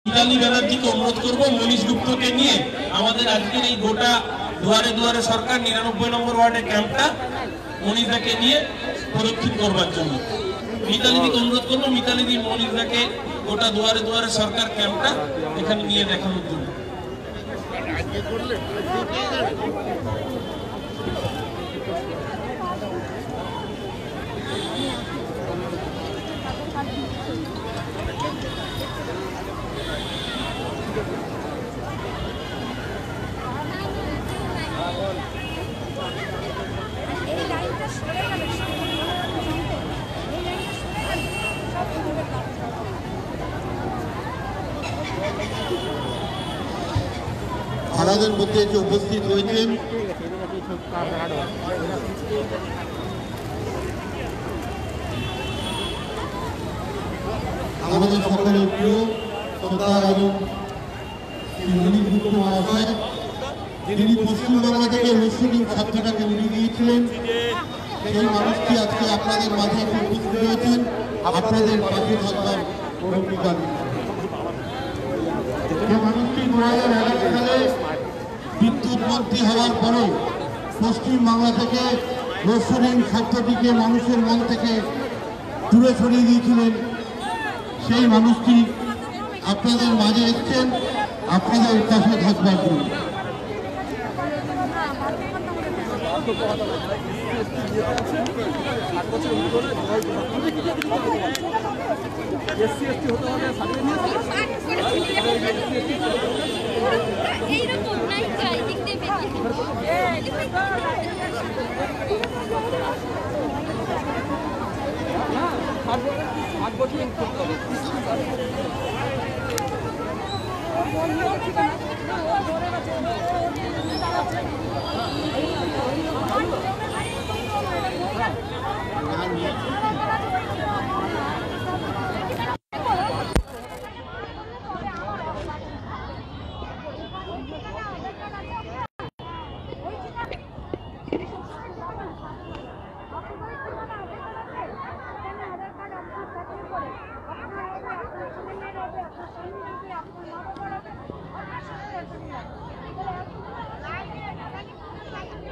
মিতালি ব্যানার্জিকে অনুরোধ করবো মনীষ গুপ্তকে নিয়ে আমাদের আজকের এই গোটা দুয়ারে দুয়ারে সরকার ৯৯ নম্বর ওয়ার্ডের ক্যাম্পটা মনীষদাকে নিয়ে প্রদক্ষিণ করবার জন্য। মিতালিদিকে অনুরোধ করবো মিতালিদি মনীষদাকে গোটা দুয়ারে দুয়ারে সরকার ক্যাম্পটা এখানে নিয়ে দেখানোর জন্য। আমাদের মধ্যে যে উপস্থিত হয়েছেন আমাদের সকলের প্রিয় শ্রদ্ধাভাজন মনীষ গুপ্ত মহাশয়, যিনি পশ্চিমবাংলা থেকে মুসলিম ছাত্রটাকে উড়িয়ে দিয়েছিলেন, সেই মানুষটি আজকে আপনাদের মাঝে উপস্থিত হয়েছেন। আপনাদের পাশে থাকবার অঙ্গীকার। যে মানুষটি ২০১১ সালে বিদ্যুৎ মন্ত্রী হওয়ার পরে পশ্চিমবাংলা থেকে মুসলিম শব্দটিকে মানুষের মন থেকে দূরে সরিয়ে দিয়েছিলেন, সেই মানুষটি আপনাদের মাঝে এসছেন আপনাদের পাশে থাকবার জন্য।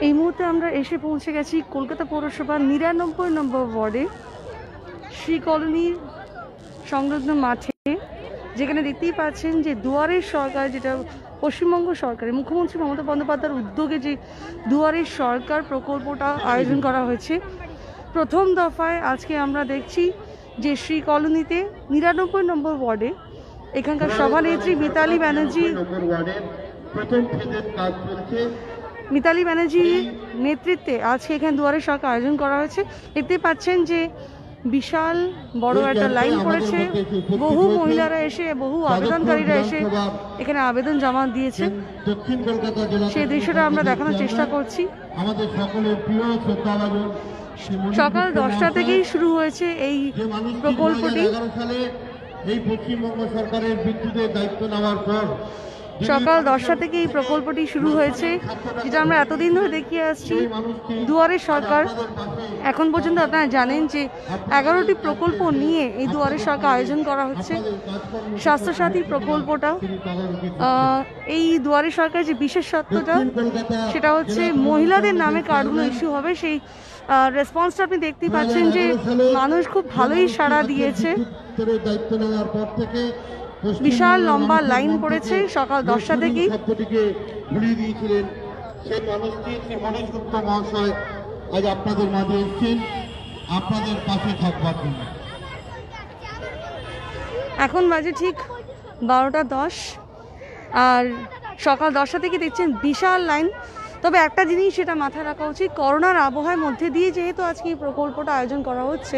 এই মুহূর্তে আমরা এসে পৌঁছে গেছি কলকাতা পৌরসভার ৯৯ নম্বর ওয়ার্ডে শ্রী কলোনির সংলগ্ন মাঠে, যেখানে দেখতেই পাচ্ছেন যে দুয়ারের সরকার, যেটা পশ্চিমবঙ্গ সরকারের মুখ্যমন্ত্রী মমতা বন্দ্যোপাধ্যায়ের উদ্যোগে যে দুয়ারের সরকার প্রকল্পটা আয়োজন করা হয়েছে। প্রথম দফায় আজকে আমরা দেখছি যে শ্রী কলোনিতে ৯৯ নম্বর ওয়ার্ডে এখানকার সভানেত্রী মিতালি ব্যানার্জির নেতৃত্বে আজকে এখানে দুয়ারে সরকার আয়োজন করা হয়েছে। দেখতে পাচ্ছেন যে বিশাল বড় একটা লাইন পড়েছে, বহু মহিলারা এসে, বহু আবেদনকারীরা এসে এখানে আবেদন জমা দিয়েছে। সেই দৃশ্যটা আমরা দেখানোর চেষ্টা করছি। সকাল 10টা থেকেই শুরু হয়েছে এই প্রকল্পটি। পশ্চিমবঙ্গ সরকারের বিদ্যুতের দায়িত্ব নেওয়ার পর সকাল 10টা থেকে এই প্রকল্পটি শুরু হয়েছে, যেটা আমরা এতদিন ধরে দেখিয়ে আসছি। দুয়ারে সরকার এখন পর্যন্ত আপনারা জানেন যে 11টি প্রকল্প নিয়ে এই দুয়ারে সরকার আয়োজন করা হচ্ছে। স্বাস্থ্যসাথী প্রকল্পটা, এই দুয়ারে সরকার যে বিশেষত্বটা সেটা হচ্ছে মহিলাদের নামে কার্ডগুলো ইস্যু হবে। সেই রেসপন্সটা আপনি দেখতেই পাচ্ছেন যে মানুষ খুব ভালোই সাড়া দিয়েছে। বিশাল লম্বা লাইন পড়েছে সকাল 10টা থেকেই। সেই মানুষটি শ্রী মনীষ গুপ্ত মহাশয় আজ আপনাদের মাঝে এসেছেন আপনাদের পাশে থাকবার জন্য। এখন বাজে ঠিক 12টা 10, আর সকাল 10টা থেকে দেখছেন বিশাল লাইন। তবে একটা জিনিস সেটা মাথায় রাখা উচিত, করোনার আবহাওয়ার মধ্যে দিয়ে যেহেতু আজকে এই প্রকল্পটা আয়োজন করা হচ্ছে,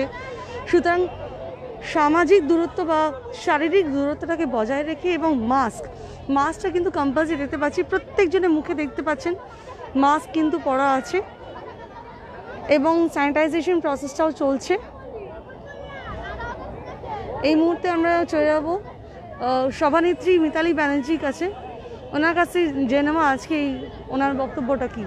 সুতরাং সামাজিক দূরত্ব বা শারীরিক দূরত্বটাকে বজায় রেখে এবং মাস্কটা কিন্তু কম্পালসারি দেখতে পাচ্ছি, প্রত্যেকজনের মুখে দেখতে পাচ্ছেন মাস্ক কিন্তু পরা আছে এবং স্যানিটাইজেশন প্রসেসটাও চলছে। এই মুহূর্তে আমরা চলে যাব সভানেত্রী মিতালি ব্যানার্জির কাছে, ওনার কাছে জেনে নেওয়া আজকে ওনার বক্তব্যটা কি।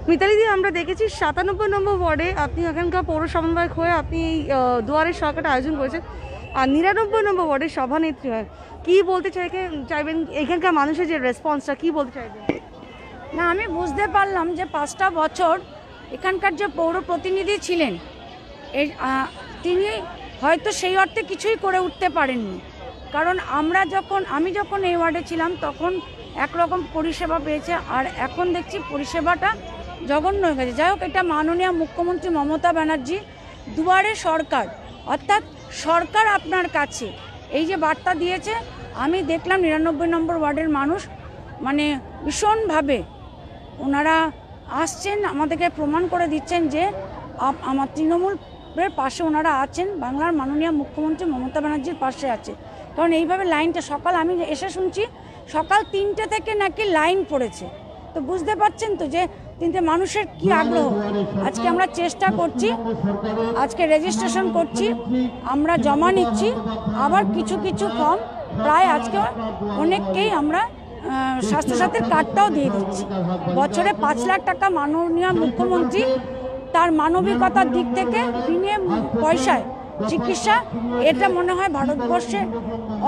মিতালি দি, আমরা দেখেছি 97 নম্বর ওয়ার্ডে আপনি এখানকার পৌর সমন্বয়ক হয়ে আপনি এই দুয়ারের সরকারটা আয়োজন করেছেন, আর 99 নম্বর ওয়ার্ডের সভানেত্রী হয়। কি বলতে চাইবেন এখানকার মানুষের যে রেসপন্সটা, কি বলতে চাইবেন? না, আমি বুঝতে পারলাম যে 5টা বছর এখানকার যে পৌর প্রতিনিধি ছিলেন তিনি হয়তো সেই অর্থে কিছুই করে উঠতে পারেননি। কারণ আমি যখন এই ওয়ার্ডে ছিলাম তখন একরকম পরিষেবা পেয়েছে, আর এখন দেখছি পরিষেবাটা জঘন্য হয়ে গেছে। যাই হোক, এটা মাননীয় মুখ্যমন্ত্রী মমতা ব্যানার্জি দুয়ারে সরকার, অর্থাৎ সরকার আপনার কাছে, এই যে বার্তা দিয়েছে, আমি দেখলাম 99 নম্বর ওয়ার্ডের মানুষ মানে ভীষণভাবে ওনারা আসছেন, আমাদেরকে প্রমাণ করে দিচ্ছেন যে আমার তৃণমূলের পাশে ওনারা আছেন, বাংলার মাননীয় মুখ্যমন্ত্রী মমতা ব্যানার্জির পাশে আছে। কারণ এইভাবে লাইনটা সকাল আমি এসে শুনছি সকাল 3টে থেকে নাকি লাইন পড়েছে। তো বুঝতে পারছেন তো যে মানুষের কি আগ্রহ। আজকে আমরা চেষ্টা করছি, আজকে রেজিস্ট্রেশন করছি, আমরা জমা নিচ্ছি, আবার কিছু কিছু ফর্ম প্রায় আজকে অনেককেই আমরা স্বাস্থ্যসাথীর কার্ডটাও দিয়ে দিচ্ছি। বছরে 5 লাখ টাকা মাননীয় মুখ্যমন্ত্রী তার মানবিকতার দিক থেকে বিনা পয়সায় চিকিৎসা, এটা মনে হয় ভারতবর্ষে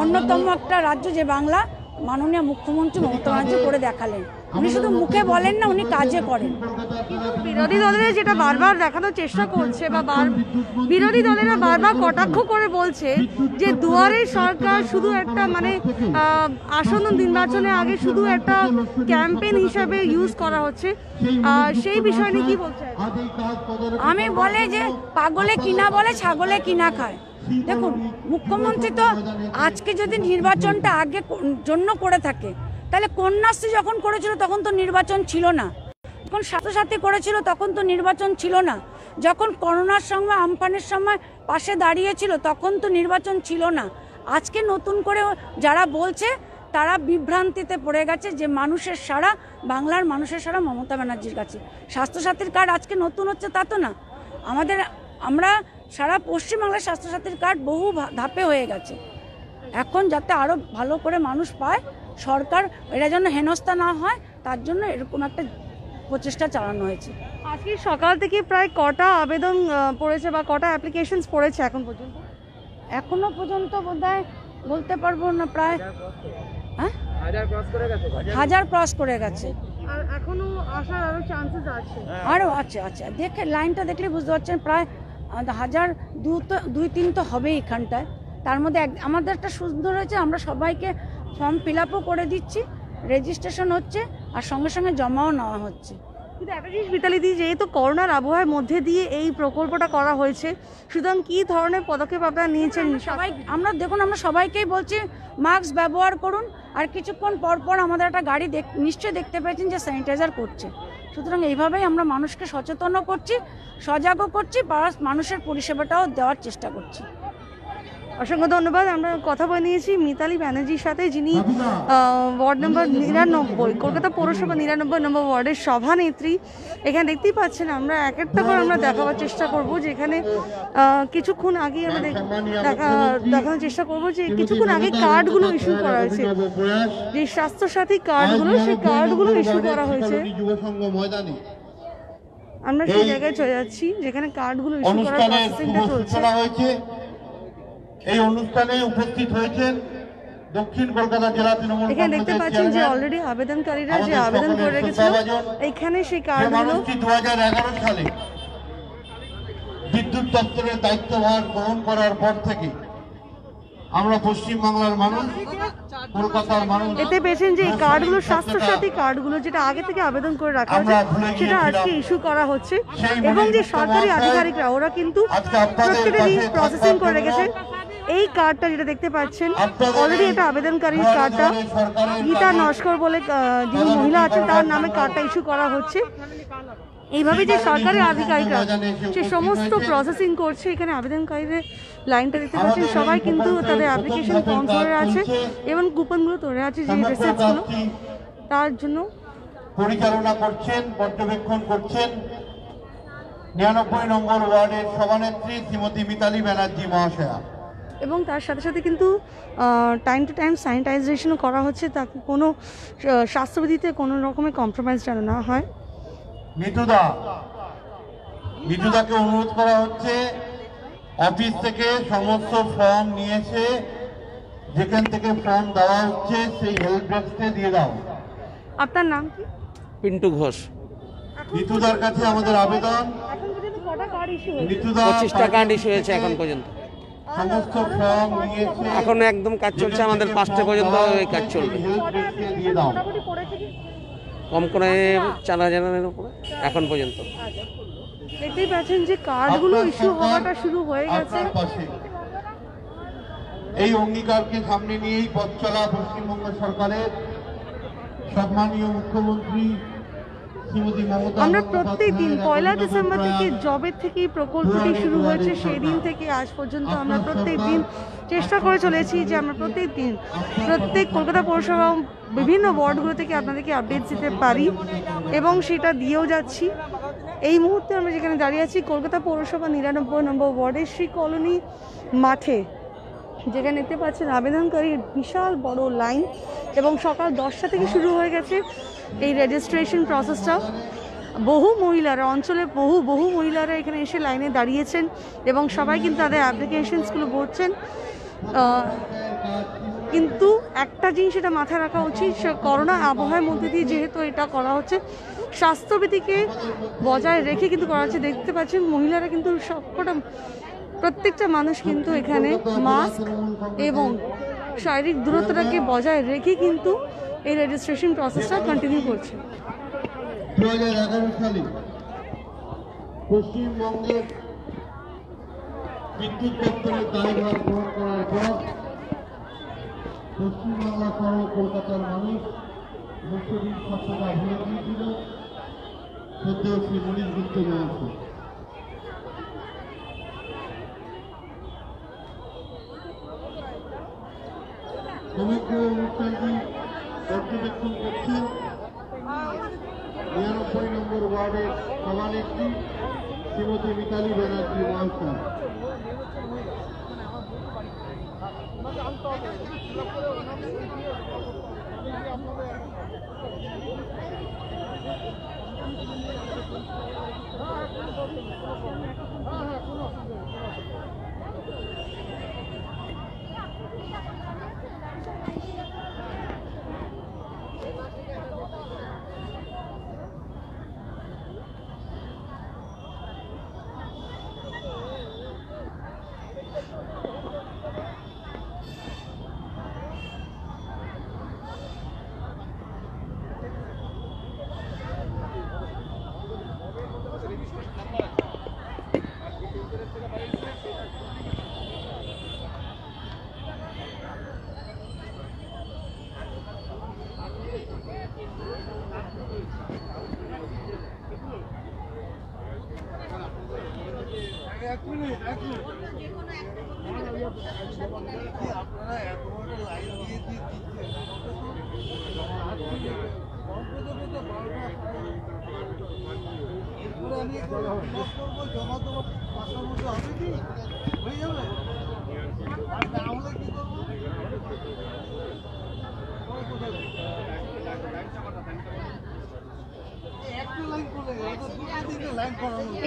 অন্যতম একটা রাজ্য যে বাংলা মাননীয় মুখ্যমন্ত্রী মমতা ব্যানার্জি করে দেখালেন। উনি শুধু মুখে বলেন না, উনি কাজে করেন। বিরোধী দলেরা যেটা বারবার দেখানোর চেষ্টা করছে বা বিরোধী দলেরা বারবার কটাক্ষ করে বলছে যে দুয়ারের সরকার শুধু একটা মানে আসন্ন নির্বাচনে আগে শুধু একটা ক্যাম্পেইন হিসাবে ইউজ করা হচ্ছে, সেই বিষয় নিয়ে কি বলছে? আমি বলে যে পাগলে কিনা বলে ছাগলে কিনা খায়। দেখুন, মুখ্যমন্ত্রী তো আজকে যদি নির্বাচনটা আগে জন্য করে থাকে, তাহলে কন্যাশ্রী যখন করেছিল তখন তো নির্বাচন ছিল না, যখন স্বাস্থ্যসাথী করেছিল তখন তো নির্বাচন ছিল না, যখন করোনার সময় আমফানের সময় পাশে দাঁড়িয়েছিল তখন তো নির্বাচন ছিল না। আজকে নতুন করে যারা বলছে তারা বিভ্রান্তিতে পড়ে গেছে যে মানুষের সাড়া, বাংলার মানুষের সাড়া মমতা ব্যানার্জির কাছে। স্বাস্থ্যসাথীর কার্ড আজকে নতুন হচ্ছে তা তো না। আমরা সারা পশ্চিমবাংলার স্বাস্থ্যসাথীর কার্ড বহু ধাপে হয়ে গেছে। এখন যাতে আরও ভালো করে মানুষ পায়, সরকার এটা যেন হেনস্থা না হয় তার জন্য এরকম একটা প্রচেষ্টা চালানো হয়েছে। আজকে সকাল থেকে প্রায় কটা আবেদন পড়েছে বা কটা অ্যাপ্লিকেশনস পড়েছে এখন পর্যন্ত? এখনো পর্যন্ত বোধহয় বলতে পারবো না, প্রায় 1000 ক্রস করে গেছে। আর এখনো আসার আরো চান্সেস আছে? আরও আচ্ছা দেখে লাইনটা দেখলে বুঝতে পারছেন প্রায় 1002-3 তো হবেই এখানটায়। তার মধ্যে আমাদের একটা সুন্দর হয়েছে, আমরা সবাইকে ফর্ম ফিল আপও করে দিচ্ছি, রেজিস্ট্রেশন হচ্ছে আর সঙ্গে সঙ্গে জমাও নেওয়া হচ্ছে। কিন্তু একটা জিনিস মিতালি দি, যেহেতু করোনার আবহাওয়ার মধ্যে দিয়ে এই প্রকল্পটা করা হয়েছে, সুতরাং কী ধরনের পদক্ষেপ আপনারা নিয়েছেন? আমরা সবাইকেই বলছি মাস্ক ব্যবহার করুন, আর কিছুক্ষণ পর আমাদের একটা গাড়ি নিশ্চয়ই দেখতে পেয়েছেন যে স্যানিটাইজার করছে। সুতরাং এইভাবেই আমরা মানুষকে সচেতনও করছি, সজাগও করছি, মানুষের পরিষেবাটাও দেওয়ার চেষ্টা করছি। অসংখ্য ধন্যবাদ। আমরা কথা বলে নিয়েছি মিতালি ব্যানার্জির সাথে, যিনি ওয়ার্ড নম্বর 99 কলকাতা পৌরসভা 99 নম্বর ওয়ার্ডের সভানেত্রী। এখানে দেখতেই পাচ্ছেন, আমরা এক একটা করে আমরা দেখাবার চেষ্টা করব যে এখানে কিছুক্ষণ আগে আমরা দেখানোর চেষ্টা করব যে কিছুক্ষণ আগে কার্ডগুলো ইস্যু করা হয়েছে, যে স্বাস্থ্যসাথী কার্ডগুলো, সেই কার্ডগুলো ইস্যু করা হয়েছে। আমরা সেই জায়গায় চলে যাচ্ছি যেখানে কার্ডগুলো ইস্যু করার প্রসেসিংটা চলছে। এই অনুষ্ঠানে উপস্থিত হয়েছেন দক্ষিণ কলকাতা জেলা তৃণমূল। এখানে দেখতে পাচ্ছেন যে অলরেডি আবেদনকারীরা যে আবেদন করে রেখেছিল, এখানে সেই কার্ডগুলো 2011 সালে বিদ্যুৎ দপ্তরের দায়িত্বভার গ্রহণ করার পর থেকে আমরা পশ্চিমবাংলার মানুষ, কলকাতার মানুষ এতে পেয়েছেন যে এই কার্ডগুলো, স্বাস্থ্যসাথী কার্ডগুলো যেটা আগে থেকে আবেদন করে রাখা আছে, সেটা আজকে ইস্যু করা হচ্ছে। এবং যে সরকারি আধিকারিকরা ওরা কিন্তু প্রত্যেকটা জিনিস প্রসেসিং করে রেখেছে। এই কার্ডটা যেটা দেখতে পাচ্ছেন অলরেডি, এটা আবেদনকারীর কার্ডটা, গীতা নস্কর বলে যিনি মহিলা আছেন তার নামে কার্ডটা ইস্যু করা হচ্ছে। এইভাবে যে সরকারি আধিকারিকরা সে সমস্ত প্রসেসিং করছে। এখানে আবেদনকারীদের লাইনটা দেখতে পাচ্ছেন, সবাই কিন্তু তাদের অ্যাপ্লিকেশন ফর্ম ধরে আছে এবং কুপনগুলো ধরে আছে, যে রিসিপ্টগুলো তার জন্য পরিচালনা করছেন, পর্যবেক্ষণ করছেন 99 নম্বর ওয়ার্ডের সভানেত্রী শ্রীমতী মিতালি ব্যানার্জি মহাশয়া। এবং তার সাথে সাথে কিন্তু টাইম টু টাইম স্যানিটাইজেশনও করা হচ্ছে, তাকে কোনো স্বাস্থ্যবিধিতে কোনো রকমের কম্প্রোমাইজ যেন না হয়। মিঠুদাকে অনুরোধ করা হচ্ছে অফিস থেকে সমস্ত ফর্ম নিয়েছে, যেখান থেকে ফর্ম দেওয়া হচ্ছে সেই হেল্প ডেস্কে দিয়ে দাও। আপনার নাম কি? পিন্টু ঘোষ। মিঠুদার কাছে আমাদের আবেদন, এখন পর্যন্ত কটা কার্ড ইস্যু হয়েছে? মিঠুদা 25টা কার্ড ইস্যু হয়েছে এখন পর্যন্ত। সমস্ত ফর্ম নিয়েছে, এখন একদম কাজ চলছে, আমাদের 5টা পর্যন্ত এই কাজ চলবে। হেল্প ডেস্কে দিয়ে দাও। মোটামুটি পড়েছে কি? কম করে 4000-এর উপরে এখন পর্যন্ত। দেখতেই পাচ্ছেন যে কার্ডগুলো আপনার ইস্যু সরকার হওয়াটা শুরু হয়ে গেছে। আপনার পাশে। এই অঙ্গীকারকে সামনে নিয়েই পথ চলা পশ্চিমবঙ্গ সরকারের সম্মানীয় মুখ্যমন্ত্রী শ্রীমতী মমতা আমরা বন্দ্যোপাধ্যায়ের প্রত্যেক দিন 1 ডিসেম্বর থেকে প্রয়াস। জবের থেকে এই প্রকল্পটি শুরু হয়েছে সেই দিন থেকে আজ পর্যন্ত আমরা প্রত্যেক দিন চেষ্টা করে চলেছি যে আমরা প্রত্যেক দিন প্রত্যেক কলকাতা পৌরসভা বিভিন্ন ওয়ার্ডগুলো থেকে আপনাদেরকে আপডেট দিতে পারি এবং সেটা দিয়েও যাচ্ছি। এই মুহূর্তে আমরা যেখানে দাঁড়িয়ে আছি কলকাতা পৌরসভা 99 নম্বর ওয়ার্ডের শ্রী কলোনি মাঠে, যেখানে দেখতে পাচ্ছেন আবেদনকারীর বিশাল বড় লাইন এবং সকাল 10টা থেকে শুরু হয়ে গেছে এই রেজিস্ট্রেশন প্রসেসটা। বহু মহিলারা অঞ্চলে বহু মহিলারা এখানে এসে লাইনে দাঁড়িয়েছেন এবং সবাই কিন্তু তাদের অ্যাপ্লিকেশনসগুলো ভরছেন। কিন্তু একটা জিনিস এটা মাথায় রাখা উচিত, করোনা আবহাওয়ার মধ্যে দিয়ে যেহেতু এটা করা হচ্ছে স্বাস্থ্যবিধিকে বজায় রেখে কিন্তু করা হচ্ছে। দেখতে পাচ্ছেন মহিলারা কিন্তু সবকটা প্রত্যেকটা মানুষ কিন্তু এখানে মাস্ক এবং শারীরিক দূরত্বটাকে বজায় রেখে কিন্তু এই রেজিস্ট্রেশন প্রসেসটা কন্টিনিউ করছে। 2011 সালে পশ্চিমবঙ্গের বিদ্যুৎ দপ্তরের দায়ভার গ্রহণ করার পর পশ্চিমবাংলা সহ কলকাতার মানুষ মুখ্যমন্ত্রীর স্বচ্ছতা ভুলে গিয়েছিল। সদ্য শ্রী মনীষ গুপ্ত মহাশয় সমগ্র অনুষ্ঠানটি পর্যবেক্ষণ করছেন 99 নম্বর ওয়ার্ডের সভানেত্রী শ্রীমতী মিতালি ব্যানার্জি মহাশয়।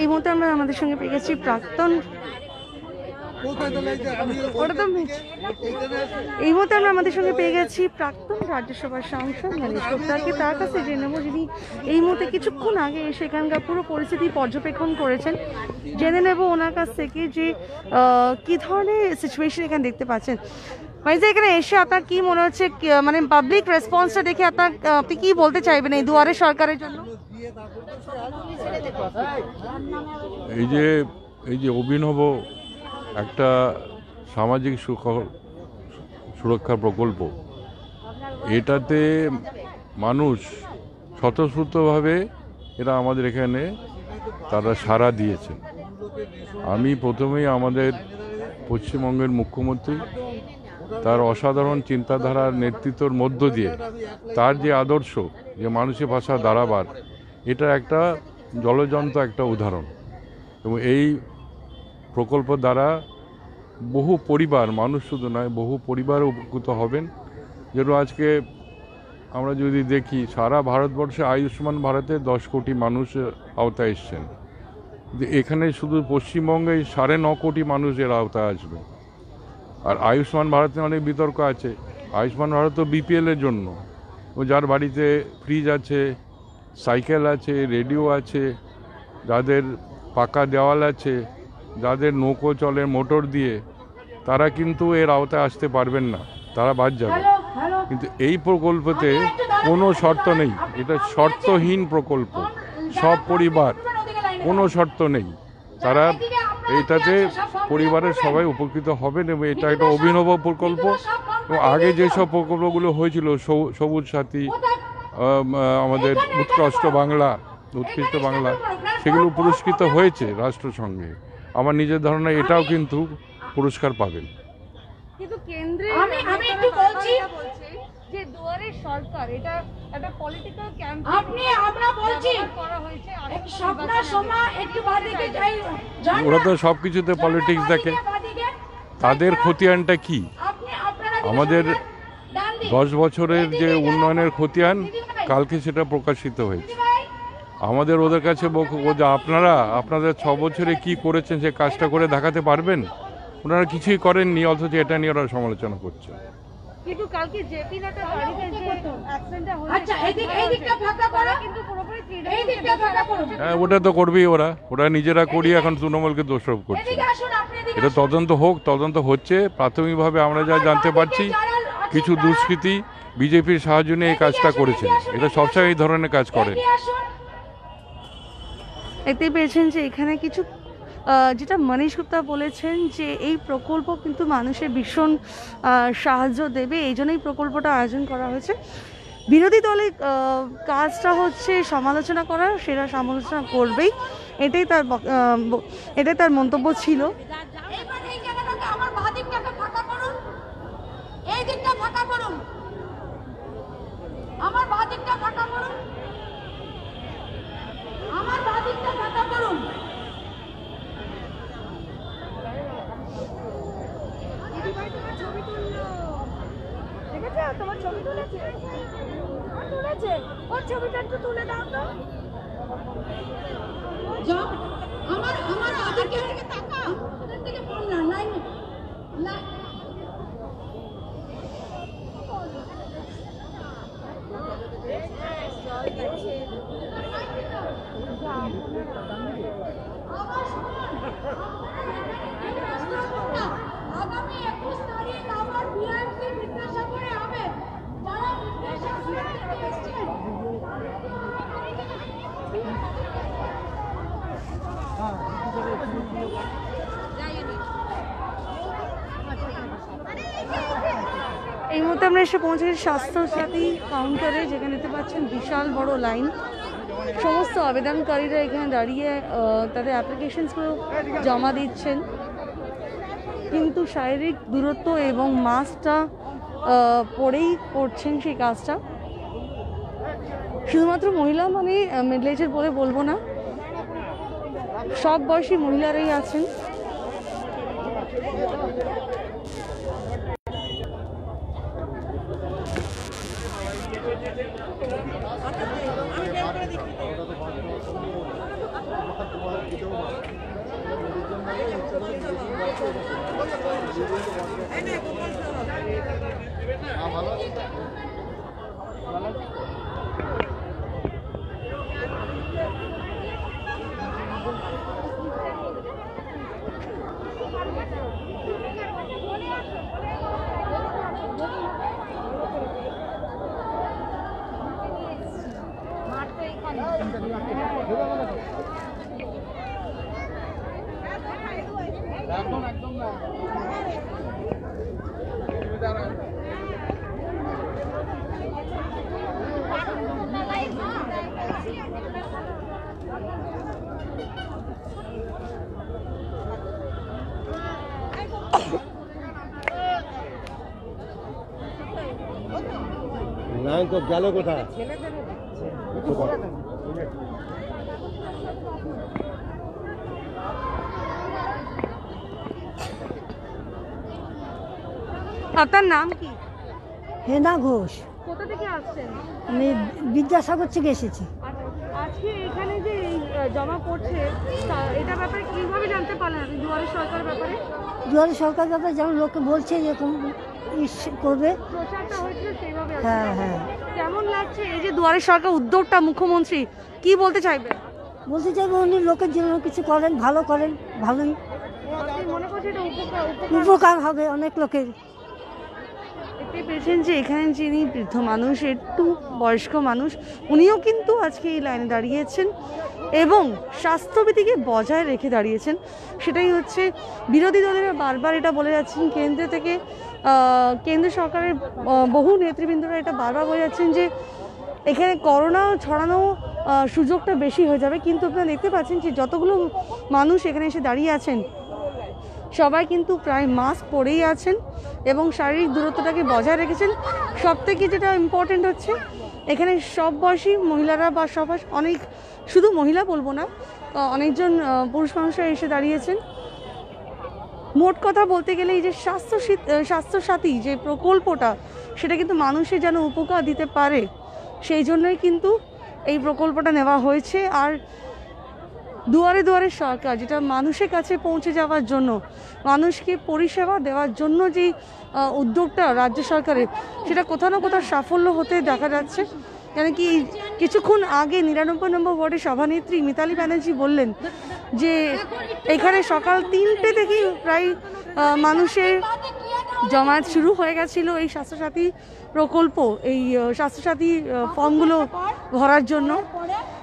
এই মুহূর্তে আমরা আমাদের সঙ্গে পেয়ে গেছি প্রাক্তন রাজ্যসভার সাংসদ মনীষ গুপ্তাকে। তার কাছে জেনে নেব যিনি এই মুহূর্তে কিছুক্ষণ আগে এসে এখানকার পুরো পরিস্থিতি পর্যবেক্ষণ করেছেন। জেনে নেব ওনার কাছ থেকে যে কি ধরনের সিচুয়েশন এখানে দেখতে পাচ্ছেন। মানে এখানে এসে আপনার কি মনে হচ্ছে, মানে পাবলিক রেসপন্সটা দেখে আপনি কি বলতে চাইবেন এই দুয়ারে সরকারের জন্য? এই যে অভিনব একটা সামাজিক সুরক্ষা প্রকল্প, এটাতে মানুষ স্বতঃস্ফূর্তভাবে এরা আমাদের এখানে তারা সাড়া দিয়েছেন। আমি প্রথমেই আমাদের পশ্চিমবঙ্গের মুখ্যমন্ত্রী তার অসাধারণ চিন্তাধারার নেতৃত্বর মধ্য দিয়ে তার যে আদর্শ যে মানুষের ভাষা দাঁড়াবার, এটা একটা জ্বলজ্বন্ত একটা উদাহরণ। এবং এই প্রকল্প দ্বারা বহু পরিবার, মানুষ শুধু নয় বহু পরিবার উপকৃত হবেন। যেন আজকে আমরা যদি দেখি সারা ভারতবর্ষে আয়ুষ্মান ভারতে 10 কোটি মানুষ আওতায় এসছেন, এখানে শুধু পশ্চিমবঙ্গে 9.5 কোটি মানুষ এর আওতায় আসবে। আর আয়ুষ্মান ভারতে অনেক বিতর্ক আছে। আয়ুষ্মান ভারত তো বিপিএলের জন্য, ও যার বাড়িতে ফ্রিজ আছে, সাইকেল আছে, রেডিও আছে, যাদের পাকা দেওয়াল আছে, যাদের নৌকো চলে মোটর দিয়ে, তারা কিন্তু এর আওতায় আসতে পারবেন না, তারা বাদ যাবে। কিন্তু এই প্রকল্পতে কোনো শর্ত নেই, এটা শর্তহীন প্রকল্প, সব পরিবার, কোনো শর্ত নেই। তারা এইটাতে পরিবারের সবাই উপকৃত হবেন এবং এটা একটা অভিনব প্রকল্প। আগে যেসব প্রকল্পগুলো হয়েছিল, সবুজ সাথী, আমাদের উৎকৃষ্ট বাংলা, সেগুলো পুরস্কৃত হয়েছে রাষ্ট্রসংঘে। আমার নিজের ধারণা এটাও কিন্তু পুরস্কার পাবেন। কিন্তু কেন্দ্রে আমি একটু বলছি যে দুয়ারে সরকার, এটা একটা পলিটিক্যাল ক্যাম্পেইন আমরা বলছি করা হয়েছে। স্বপ্ন সমা একটু বাদিকে যাই, ওরা তো সব কিছুতে পলিটিক্স দেখে। তাদের খতিয়ানটা কি? আমাদের 10 বছরের যে উন্নয়নের খতিয়ান কালকে সেটা প্রকাশিত হয়েছে। আমাদের ওদের কাছে যে আপনাদের 6 বছরে কি করেছেন সে কাজটা করে দেখাতে পারবেন? ওনারা কিছুই করেননি, অথচ এটা নিয়ে ওরা সমালোচনা করছে। কিন্তু কালকে জেপি নাটা গাড়িতে যে অ্যাক্সিডেন্টটা হয়েছে, আচ্ছা এইদিকটা ফাঁকা করো, কিন্তু পুরোপুরি এইদিকটা ফাঁকা করো। হ্যাঁ, ওটা তো করবেই ওরা নিজেরা করিয়ে এখন তৃণমূলকে দোষারোপ করছে। এদিকে আসুন, আপনি এদিকে এটা তদন্ত হোক, তদন্ত হচ্ছে। প্রাথমিকভাবে আমরা যা জানতে পারছি, কিছু দুষ্কৃতী বিজেপির সাহায্য নিয়ে এই কাজটা করেছেন। এটা সবসময় এই ধরনের কাজ করে। দেখতে পেয়েছেন যে এখানে কিছু যেটা মনীশ গুপ্তা বলেছেন যে এই প্রকল্প কিন্তু মানুষের ভীষণ সাহায্য দেবে, এই জন্যই প্রকল্পটা আয়োজন করা হয়েছে। বিরোধী দলের কাজটা হচ্ছে সমালোচনা করা, সেটা সমালোচনা করবেই, এটাই তার মন্তব্য ছিল। আমার বাঁ দিকটাকে ফাঁকা করুন, এই দিকটা ফাঁকা করুন, আমার বাঁ দিকটা ফাঁকা করুন, আমার বাঁ দিকটা ফাঁকা করুন। তোমার ছবি তুলেছে, ওর ছবিটা একটু তুলে দাও তো। আমার আদিকে তাকা, ওদের দিকে ফোন না, লাইন আগামী 21 তারিখ আমার বিআরসি বিদ্যাসাগরে হবে, যারা বিদ্যাসাগরে এসেছেন এই মুহূর্তে আমরা এসে পৌঁছেছি স্বাস্থ্যসাথী কাউন্টারে, যেখানে দেখতে পাচ্ছেন বিশাল বড় লাইন। সমস্ত আবেদনকারীরা এখানে দাঁড়িয়ে তাদের অ্যাপ্লিকেশনসগুলো জমা দিচ্ছেন, কিন্তু শারীরিক দূরত্ব এবং মাস্কটা পরেই করছেন সেই কাজটা। শুধুমাত্র মহিলা মানে মিডল এজের বলে বলবো না, সব বয়সী মহিলারাই আছেন। নাই তো গেল কোথায়? আপনার নাম কি? হেনা ঘোষ। কোথা থেকে আসছেন? আমি বিদ্যাসাগর থেকে এসেছি। আজকে এখানে যে জমা পড়ছে এটা ব্যাপারে কিভাবে জানতে পারলেন আপনি দুয়ারে সরকার ব্যাপারে? দুয়ারে সরকার ব্যাপারে যেমন লোকে বলছে এরকম করবে, প্রচারটা হয়েছিল সেইভাবে। হ্যাঁ হ্যাঁ। কেমন লাগছে এই যে দুয়ারে সরকার উদ্যোগটা, মুখ্যমন্ত্রী কি বলতে চাইবেন? বলতে চাইবো উনি লোকের জন্য কিছু করেন, ভালো করেন, ভালোই আপনি মনে করছেন এটা উপকার হবে অনেক লোকের। দেখতে পেয়েছেন যে এখানে যিনি বৃদ্ধ মানুষ, একটু বয়স্ক মানুষ, উনিও কিন্তু আজকে এই লাইনে দাঁড়িয়েছেন এবং স্বাস্থ্যবিধিকে বজায় রেখে দাঁড়িয়েছেন। সেটাই হচ্ছে বিরোধী দলেরা বারবার এটা বলে যাচ্ছেন, কেন্দ্র থেকে কেন্দ্র সরকারের বহু নেতৃবৃন্দরা এটা বারবার বলে যাচ্ছেন যে এখানে করোনা ছড়ানো সুযোগটা বেশি হয়ে যাবে। কিন্তু আপনারা দেখতে পাচ্ছেন যে যতগুলো মানুষ এখানে এসে দাঁড়িয়ে আছেন সবাই কিন্তু প্রায় মাস্ক পরেই আছেন এবং শারীরিক দূরত্বটাকে বজায় রেখেছেন। সবথেকে যেটা ইম্পর্টেন্ট হচ্ছে এখানে সব বয়সী মহিলারা বা সবাই, অনেক, শুধু মহিলা বলবো না, অনেকজন পুরুষ মানুষরা এসে দাঁড়িয়েছেন। মোট কথা বলতে গেলে এই যে স্বাস্থ্যসাথী যে প্রকল্পটা, সেটা কিন্তু মানুষের যেন উপকার দিতে পারে, সেই জন্যই কিন্তু এই প্রকল্পটা নেওয়া হয়েছে। আর দুয়ারে দুয়ারে সরকার, যেটা মানুষের কাছে পৌঁছে যাওয়ার জন্য, মানুষকে পরিষেবা দেওয়ার জন্য যে উদ্যোগটা রাজ্য সরকারের, সেটা কোথাও না কোথাও সাফল্য হতে দেখা যাচ্ছে। কেন কি কিছুক্ষণ আগে 99 নম্বর ওয়ার্ডের সভানেত্রী মিতালি ব্যানার্জি বললেন যে এখানে সকাল 3টে থেকেই প্রায় মানুষের জমায়েত শুরু হয়ে গেছিলো এই স্বাস্থ্যসাথী প্রকল্প, এই স্বাস্থ্যসাথী ফর্মগুলো ভরার জন্য।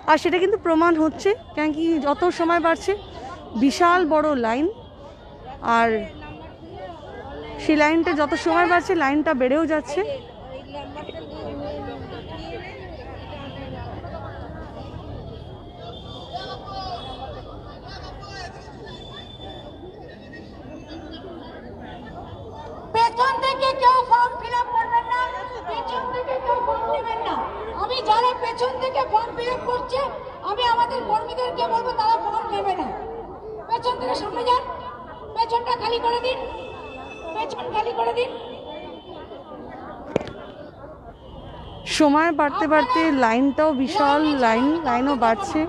আর সেটা কিন্তু প্রমাণ হচ্ছে, কেন কি যত সময় বাড়ছে বিশাল বড় লাইন, আর সেই লাইনটা যত সময় বাড়ছে লাইনটা বেড়েও যাচ্ছে। পেছন থেকে কেউ ফর্ম ফিল আপ করবেন না, পেছন থেকে কেউ ফর্ম নেবেন না। আমি যারা পেছন থেকে ফর্ম ফিল আপ করছে, আমি আমাদের কর্মীদেরকে বলবো তারা ফর্ম নেবে না। পেছন থেকে সামনে যান, পেছনটা খালি করে দিন, পেছন খালি করে দিন। সময় বাড়তে বাড়তে লাইনটাও বিশাল লাইনও বাড়ছে,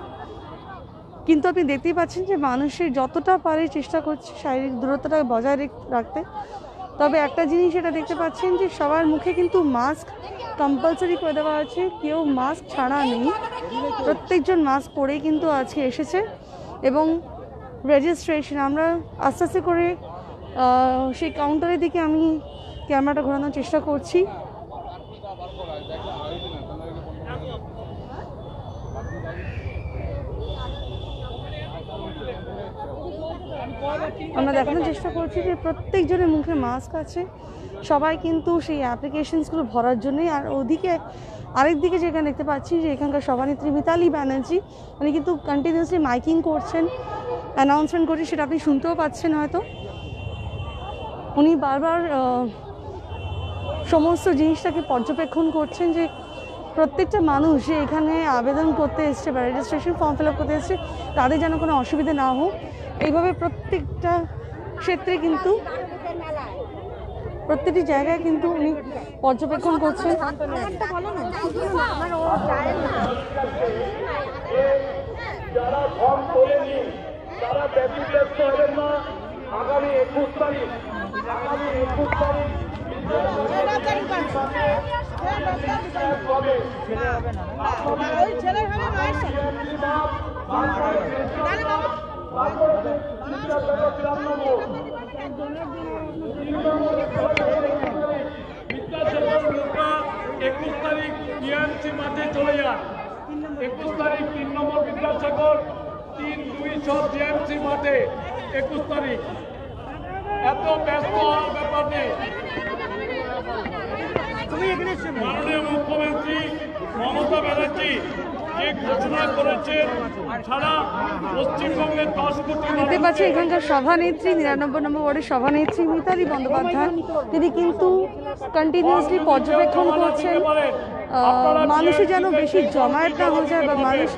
কিন্তু আপনি দেখতেই পাচ্ছেন যে মানুষের যতটা পারে চেষ্টা করছে শারীরিক দূরত্বটা বজায় রাখতে। তবে একটা জিনিস এটা দেখতে পাচ্ছেন যে সবার মুখে কিন্তু মাস্ক কম্পালসারি করে দেওয়া আছে, কেউ মাস্ক ছাড়া নেই, প্রত্যেকজন মাস্ক পরেই কিন্তু আজকে এসেছে। এবং রেজিস্ট্রেশন, আমরা আস্তে আস্তে করে সেই কাউন্টারের দিকে আমি ক্যামেরাটা ঘোরানোর চেষ্টা করছি। আমরা দেখানোর চেষ্টা করছি যে প্রত্যেকজনের মুখে মাস্ক আছে, সবাই কিন্তু সেই অ্যাপ্লিকেশনসগুলো ভরার জন্যই। আর ওদিকে আরেকদিকে যেখানে দেখতে পাচ্ছি যে এখানকার সভানেত্রী মিতালি ব্যানার্জি, উনি কিন্তু কন্টিনিউয়াসলি মাইকিং করছেন, অ্যানাউন্সমেন্ট করছেন, সেটা আপনি শুনতেও পাচ্ছেন হয়তো। উনি বারবার সমস্ত জিনিসটাকে পর্যবেক্ষণ করছেন যে প্রত্যেকটা মানুষ যে এখানে আবেদন করতে এসছে বা রেজিস্ট্রেশন ফর্ম ফিল আপ করতে এসছে, তাদের যেন কোনো অসুবিধা না হোক, এইভাবে প্রত্যেকটা ক্ষেত্রে কিন্তু প্রত্যেকটি জায়গায় কিন্তু উনি পর্যবেক্ষণ করছেন। যারা ফর্ম তোলেনি তারা ব্যতিব্যস্ত হবেন না। আগামী 21 তারিখ টিএমসি মাঠে চলে যান। 21 তারিখ 3 নম্বর বিদ্যাসাগর 3-2 টিএমসি মাঠে 21 তারিখ। এত ব্যস্ত হওয়ার ব্যাপার নেই। মাননীয় মুখ্যমন্ত্রী মমতা ব্যানার্জি যে ঘোষণা করেছেন, সারা পশ্চিমবঙ্গের 10 কোটি দেখতে পাচ্ছি এখানকার সভানেত্রী 99 নম্বর ওয়ার্ডের সভানেত্রী মিতালি বন্দ্যোপাধ্যায়, তিনি কিন্তু কন্টিনিউয়াসলি পর্যবেক্ষণ করছেন মানুষের যেন বেশি জমায়েত না হয়ে যায় বা মানুষ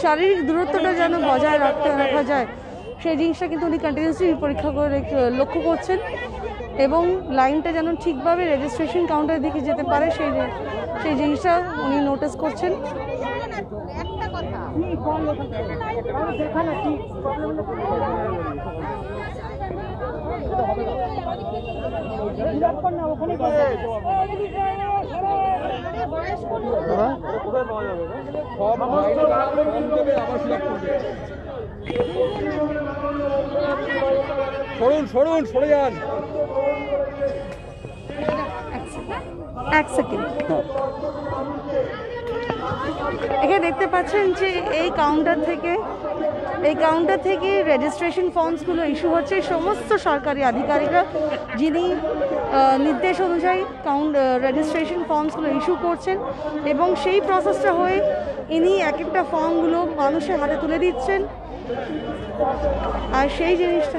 শারীরিক দূরত্বটা যেন বজায় রাখা যায়, সেই জিনিসটা কিন্তু উনি কন্টিনিউয়াসলি পরীক্ষা করে লক্ষ্য করছেন। এবং লাইনটা যেন ঠিকভাবে রেজিস্ট্রেশন কাউন্টারের দিকে যেতে পারে সেই জিনিসটা উনি নোটিস করছেন। সরে যান এক সেকেন্ড। এখানে দেখতে পাচ্ছেন যে এই কাউন্টার থেকে রেজিস্ট্রেশন ফর্মসগুলো ইস্যু হচ্ছে। সমস্ত সরকারি আধিকারিকরা যিনি নির্দেশ অনুযায়ী রেজিস্ট্রেশন ফর্মসগুলো ইস্যু করছেন এবং সেই প্রসেসটা হয়ে ইনি এক একটা ফর্মগুলো মানুষের হাতে তুলে দিচ্ছেন। আর সেই জিনিসটা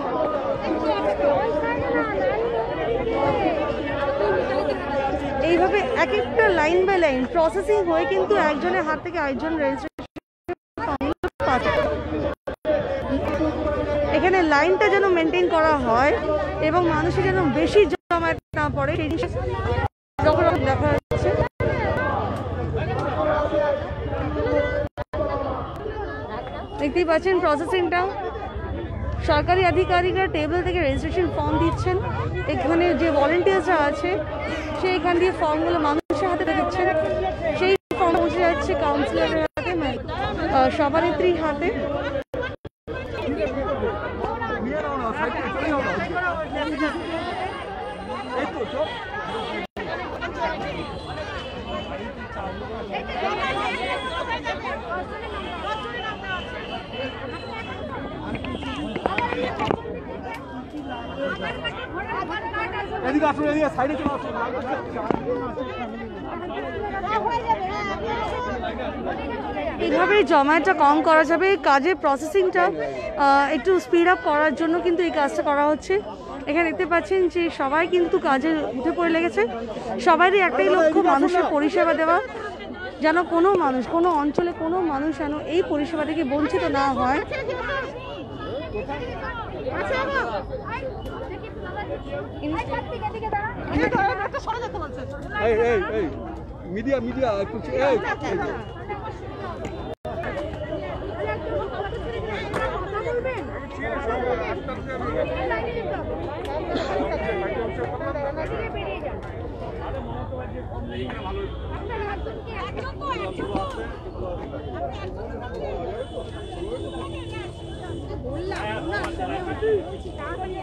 এইভাবে এক একটা লাইন বাই লাইন প্রসেসিং হয়ে কিন্তু একজনের হাত থেকে আরেকজন এখানে লাইনটা যেন মেনটেন করা হয় এবং মানুষের যেন বেশি জমায়েত না পড়ে সেই জিনিস দেখা যাচ্ছে। দেখতেই পাচ্ছেন প্রসেসিংটা সরকারি আধিকারিকরা টেবিল থেকে রেজিস্ট্রেশন ফর্ম দিচ্ছেন। এখানে যে ভলেন্টিয়ার্সরা আছে সে এখান দিয়ে ফর্মগুলো মানুষের হাতে দিচ্ছেন। সেই ফর্ম পৌঁছে যাচ্ছে কাউন্সিলরের হাতে, সভানেত্রীর হাতে। এইভাবে জমায়েতটা কম করা যাবে। কাজের প্রসেসিংটা একটু স্পিড আপ করার জন্য কিন্তু এই কাজটা করা হচ্ছে। এখানে দেখতে পাচ্ছেন যে সবাই কিন্তু কাজে উঠে পড়ে লেগেছে। সবারই একটাই লক্ষ্য, মানুষের পরিষেবা দেওয়া, যেন কোনো মানুষ, কোনো অঞ্চলে কোনো মানুষ যেন এই পরিষেবা থেকে বঞ্চিত না হয়। মিডিয়া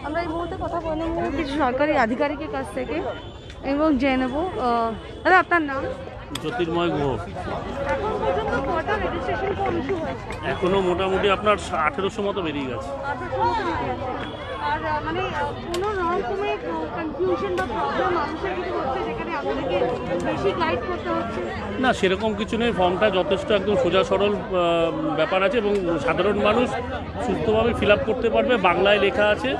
আমরা এই মুহূর্তে কথা বলে নেব কিছু সরকারি আধিকারিকের কাছ থেকে এবং জেনে নেব। দাদা আপনার নাম? জ্যোতির্ময় গুহ। এখন পর্যন্ত কটা রেজিস্ট্রেশন ফর্ম ইস্যু হয়েছে? এখনো মোটামুটি আপনার 1800 মতো বেরিয়ে গেছে। আর মানে কোনো রকমের কনফিউশন বা প্রবলেম মানুষের কিছু হচ্ছে যেখানে আপনাদেরকে বেশি গাইড করতে হচ্ছে? না, সেরকম কিছু নেই। ফর্মটা যথেষ্ট একদম সোজা সরল ব্যাপার আছে এবং সাধারণ মানুষ সুস্থভাবে ফিল আপ করতে পারবে। বাংলায় লেখা আছে,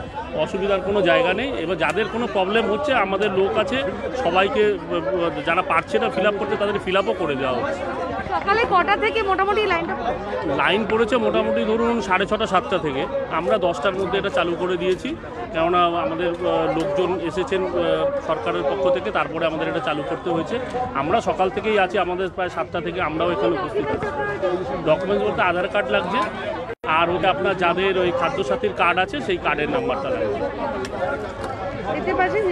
অসুবিধার কোনো জায়গা নেই। এবার যাদের কোনো প্রবলেম হচ্ছে আমাদের লোক আছে, সবাইকে যারা পারছে না ফিল আপ করতে তাদের ফিল আপও করে দেওয়া হচ্ছে। সকালে কটা থেকে মোটামুটি লাইন পড়েছে? মোটামুটি ধরুন 6:30 7টা থেকে। আমরা 10টার মধ্যে এটা চালু করে দিয়েছি, কেননা আমাদের লোকজন এসেছেন সরকারের পক্ষ থেকে, তারপরে আমাদের এটা চালু করতে হয়েছে। আমরা সকাল থেকেই আছি, আমাদের প্রায় 7টা থেকে আমরাও এখানে উপস্থিত আছি। ডকুমেন্টস বলতে আধার কার্ড লাগছে, আর ওটা আপনার যাদের ওই খাদ্যসাথীর কার্ড আছে সেই কার্ডের নাম্বারটা লাগছে। দেখতে পাচ্ছেন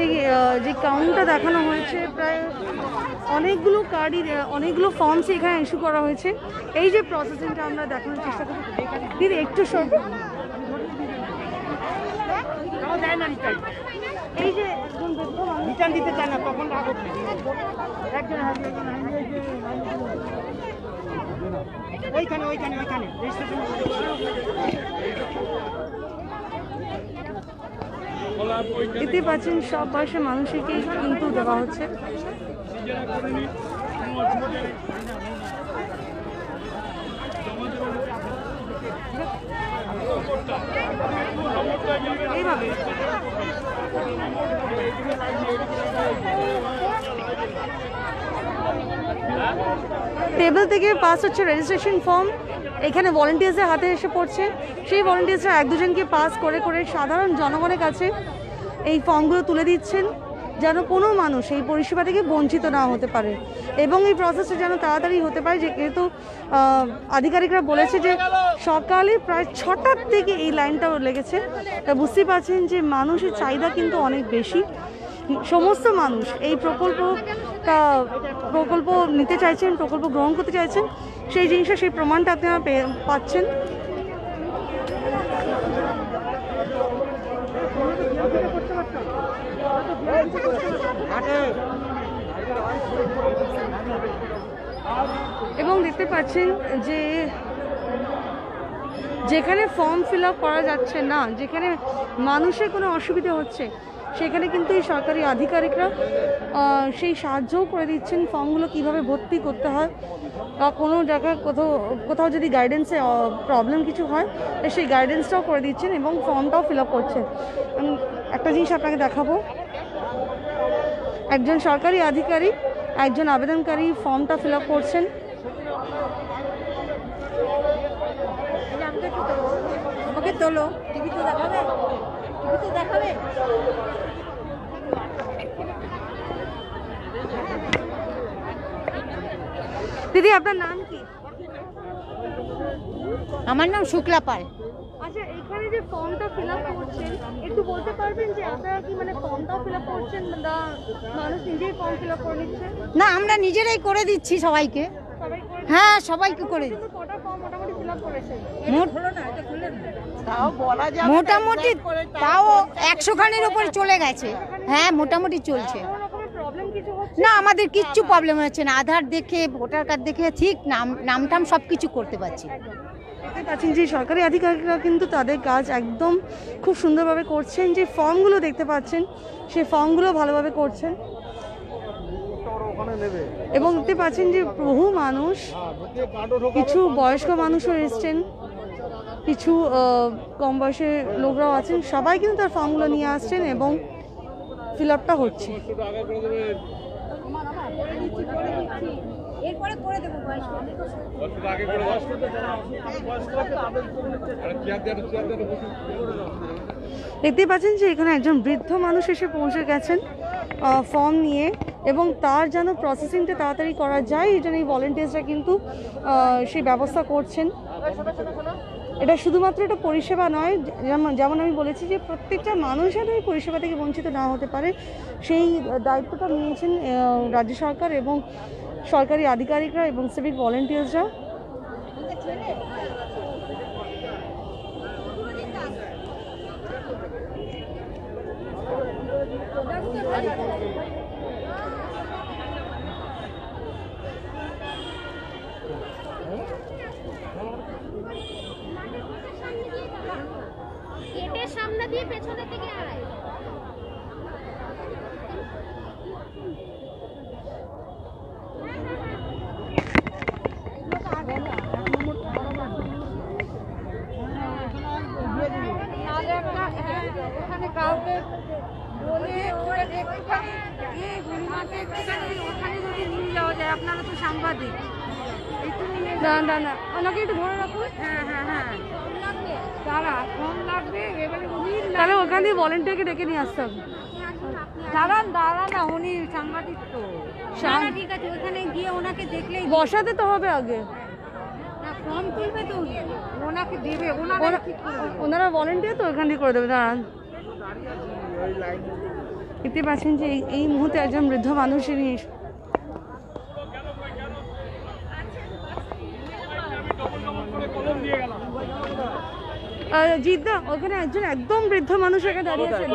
যে কাউন্টটা দেখানো হয়েছে, প্রায় অনেকগুলো কার্ডই, অনেকগুলো ফর্মস এখানে ইস্যু করা হয়েছে। এই যে প্রসেসিংটা আমরা দেখানোর চেষ্টা করি, দিদি একটু সব এই যে রিটার্ন দিতে চায় না তখন ওইখানে দেখতে পাচ্ছেন সব বয়সের মানুষকে কিন্তু দেওয়া হচ্ছে। এইভাবে টেবিল থেকে পাস হচ্ছে রেজিস্ট্রেশন ফর্ম, এখানে ভলেন্টিয়ার্সের হাতে এসে পড়ছে। সেই ভলেন্টিয়ার্সরা এক দুজনকে পাস করে করে সাধারণ জনগণের কাছে এই ফর্মগুলো তুলে দিচ্ছেন যেন কোনো মানুষ এই পরিষেবা থেকে বঞ্চিত না হতে পারে এবং এই প্রসেসটা যেন তাড়াতাড়ি হতে পারে। যেহেতু আধিকারিকরা বলেছে যে সকালে প্রায় 6টার থেকে এই লাইনটা লেগেছে, তা বুঝতেই পারছেন যে মানুষের চাহিদা কিন্তু অনেক বেশি। সমস্ত মানুষ এই প্রকল্প নিতে চাইছেন, প্রকল্প গ্রহণ করতে চাইছেন, সেই জিনিসটা সেই প্রমাণটা আপনারা পাচ্ছেন। এবং দেখতে পাচ্ছেন যে যেখানে ফর্ম ফিল আপ করা যাচ্ছে না, যেখানে মানুষের কোনো অসুবিধা হচ্ছে, সেখানে কিন্তু এই সরকারি আধিকারিকরা সেই সাহায্যও করে দিচ্ছেন ফর্মগুলো কীভাবে ভর্তি করতে হয়, বা কোনো জায়গায় কোথাও যদি গাইডেন্সে প্রবলেম কিছু হয় সেই গাইডেন্সটাও করে দিচ্ছেন এবং ফর্মটাও ফিল আপ করছেন। একটা জিনিস আপনাকে দেখাবো, একজন সরকারি আধিকারিক একজন আবেদনকারী ফর্মটা ফিল আপ করছেন। আমাকে তোলো, টিভিতে দেখাবে, টিভিতে দেখাবে। দিদি আপনার নাম কি? আমার নাম শুক্লা পাল। আচ্ছা, এখানে যে ফর্মটা ফিল আপ করছেন একটু বলতে পারবেন যে আপনারা কি মানে ফর্মটাও ফিল আপ করছেন না মানুষ নিজেই ফর্ম ফিল আপ করে নিচ্ছে? না, আমরা নিজেরাই করে দিচ্ছি সবাইকে। হ্যাঁ, সবাইকে করে দিচ্ছি। কটা ফর্ম মোটামুটি ফিল আপ করেছেন? মোটামুটি তাও 100 খানের উপরে চলে গেছে। হ্যাঁ, মোটামুটি চলছে। না, আমাদের কিচ্ছু প্রবলেম হচ্ছে না। আধার দেখে, ভোটার কার্ড দেখে ঠিক নামটাম সব কিছু করতে পারছি। দেখতে পাচ্ছেন যে সরকারি আধিকারিকরা কিন্তু তাদের কাজ একদম খুব সুন্দরভাবে করছেন। যে ফর্মগুলো দেখতে পাচ্ছেন সেই ফর্মগুলো ভালোভাবে করছেন এবং দেখতে পাচ্ছেন যে বহু মানুষ, কিছু বয়স্ক মানুষও এসছেন, কিছু কম বয়সের লোকরাও আছেন, সবাই কিন্তু তার ফর্মগুলো নিয়ে আসছেন এবং ফিল আপটা হচ্ছে। দেখতেই পাচ্ছেন যে এখানে একজন বৃদ্ধ মানুষ এসে পৌঁছে গেছেন ফর্ম নিয়ে এবং তার যেন প্রসেসিংটা তাড়াতাড়ি করা যায় এই জন্য এই ভলেন্টিয়ার্সরা কিন্তু সেই ব্যবস্থা করছেন। এটা শুধুমাত্র একটা পরিষেবা নয়, যেমন আমি বলেছি যে প্রত্যেকটা মানুষ যেন এই পরিষেবা থেকে বঞ্চিত না হতে পারে সেই দায়িত্বটা নিয়েছেন রাজ্য সরকার এবং সরকারি আধিকারিকরা এবং সিভিক ভলেন্টিয়ার্সরা। গেটের সামনে দিয়ে পেছনের দিকে আয়। ওখানে কাউকে বলে একটুখানি ওখানে যদি নিয়ে যাওয়া যায়। আপনারা তো সাংবাদিক, একটু নিয়ে না ওনাকে একটু ধরে রাখুন। হ্যাঁ ফোন লাগবে এবারে উনি তাহলে ওখান দিয়ে ভলেন্টিয়ারকে ডেকে নিয়ে আসতে হবে। দাঁড়ান না, উনি সাংবাদিক তো। ঠিক আছে, ওখানে গিয়ে ওনাকে দেখলেই বসাতে তো হবে আগে। না, ফর্ম তুলবে তো ওনাকে দেবে, ওনারা ভলেন্টিয়ার তো ওখান দিয়ে করে দেবে। দাঁড়ান, দেখতে পাচ্ছেন যে এই মুহূর্তে একজন বৃদ্ধ মানুষের জিদ্দা ওখানে একজন একদম বৃদ্ধ মানুষ এখানে দাঁড়িয়েছেন।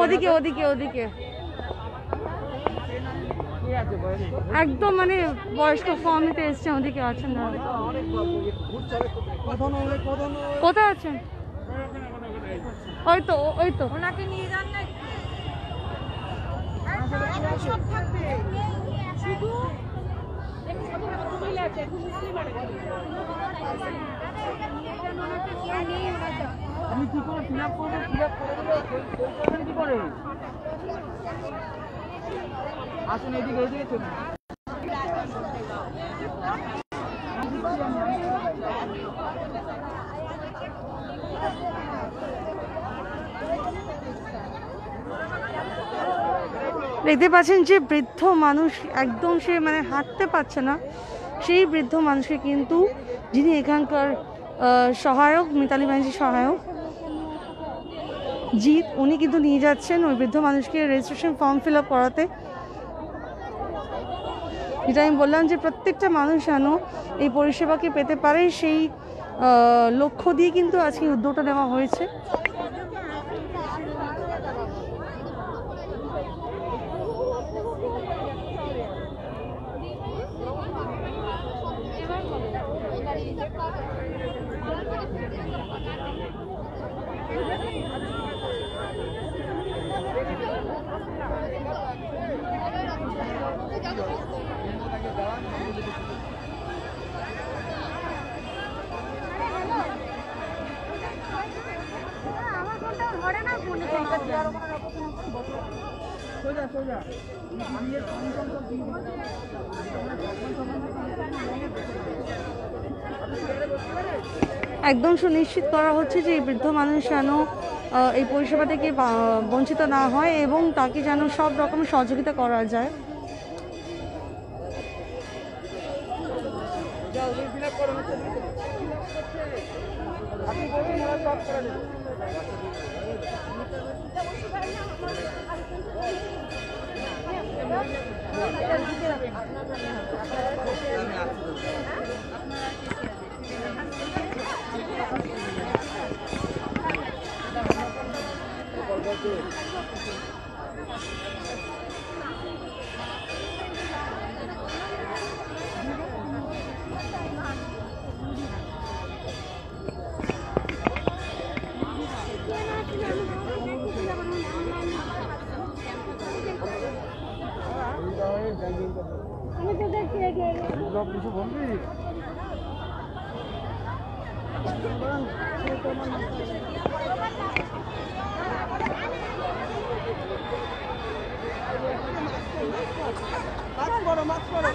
ওদিকে একদম মানে বয়স্ক ফর্ম নিতে এসছেন, ওদিকে আছেন না? কোথায় আছেন? ওই তো ওনাকে নিয়ে যান না। আমি কি করে ফিল আপ করবো? কি করে আসুন, এদিকে চলুন। দেখতে পাচ্ছেন যে বৃদ্ধ মানুষ একদম সে মানে হাঁটতে পারছে না, সেই বৃদ্ধ মানুষকে কিন্তু যিনি এখানকার সহায়ক, মিতালি ব্যানার্জির সহায়ক জিৎ, উনি কিন্তু নিয়ে যাচ্ছেন ওই বৃদ্ধ মানুষকে রেজিস্ট্রেশন ফর্ম ফিল আপ করাতে। যেটা আমি বললাম যে প্রত্যেকটা মানুষ যেন এই পরিষেবাকে পেতে পারে, সেই লক্ষ্য দিয়ে কিন্তু আজকে উদ্যোগটা নেওয়া হয়েছে। একদম সুনিশ্চিত করা হচ্ছে যে এই বৃদ্ধ মানুষ যেন এই পরিষেবা থেকে বঞ্চিত না হয় এবং তাকে যেন সব রকমের সহযোগিতা করা যায়। কিছু বলবি? মাছ করো